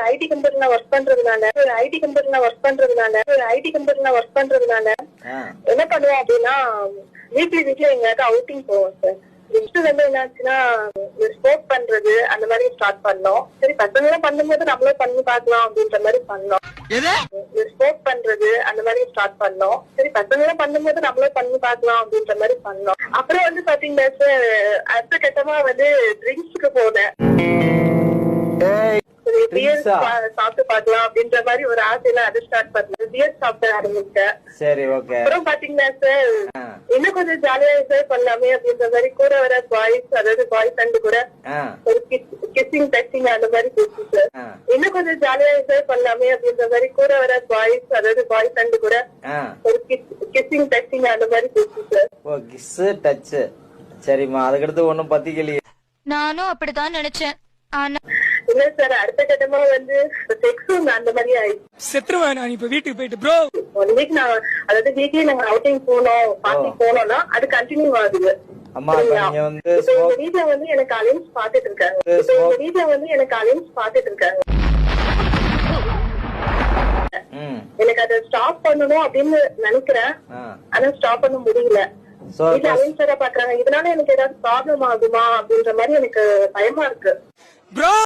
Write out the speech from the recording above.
ID கம்பெனில work பண்றதுனால என்ன பண்ணுவோம் அப்படின்னா வீக்லி எங்கயாவது அவுட்டிங் போவோம் சார். நெக்ஸ்ட் வந்து என்னாச்சுன்னா ஸ்போர்ட் பண்றது அந்த மாதிரி ஸ்டார்ட் பண்ணோம். சரி பசங்க எல்லாம் பண்ணும்போது நம்மளும் பண்ணி பாக்கலாம் அப்படின்ற மாதிரி பண்ணோம். ஸ்போர்ட் பண்றது அந்த மாதிரி ஸ்டார்ட் பண்ணோம். சரி பசங்க எல்லாம் பண்ணும்போது நம்மளும் பண்ணி பாக்கலாம் அப்படின்ற மாதிரி பண்ணோம். அப்புறம் வந்து பாத்தீங்கன்னா சார் அடுத்த கட்டமா வந்து ட்ரிங்க்ஸ்க்கு போனேன். சாப்பிட்டு பாக்கலாம் அப்படின்ற மாதிரி ஒரு ஆசையில அது ஸ்டார்ட் பண்ணேன். பியர் சாப்பிட ஆரம்பிச்சேன். சரி ஓகே. அப்புறம் பாத்தீங்கன்னா சார் இன்னும் கொஞ்சம் ஜாலியா என்ஜாய் பண்ணலாமே அப்படின்ற மாதிரி கூட வர பாய்ஸ், அதாவது பாய் ஃப்ரெண்டு கூட ஒரு கிஸ்ஸிங் டச்சிங் அந்த மாதிரி போச்சு சார். இன்னும் கொஞ்சம் ஜாலியா என்ஜாய் பண்ணலாமே அப்படின்ற மாதிரி கூட வர பாய்ஸ், அதாவது பாய் ஃப்ரெண்டு கூட ஒரு கிஸ்ஸிங் டச்சிங் அந்த மாதிரி போச்சு சார். ஓ கிஸ் டச். சரிம்மா, அதுக்கடுத்து ஒண்ணும் பத்திக்கலையே. நானும் அப்படிதான் நினைச்சேன். இல்ல சார் அடுத்த கட்டமா வந்து செக்ஸும் அந்த மாதிரி ஆயிடுச்சு. செத்துருவேன் நான் இப்ப வீட்டுக்கு போயிட்டு ப்ரோ. ஒன் வீக் நான் அதாவது வீக்லி நாங்க அவுட்டிங் போனோம், பார்ட்டி போனோம்னா அது கண்டினியூ ஆகுது. அம்மா நீங்க வந்து எங்க வீட்ல வந்து எனக்கு அலைன்ஸ் பாத்துட்டு இருக்காங்க. எனக்கு அதை ஸ்டாப் பண்ணணும் அப்படின்னு நினைக்கிறேன், ஆனா ஸ்டாப் பண்ண முடியல. வீட்டுல அலைன்ஸ் வேற பாக்குறாங்க. இதனால எனக்கு ஏதாவது ப்ராப்ளம் ஆகுமா அப்படின்ற மாதிரி எனக்கு பயமா இருக்கு.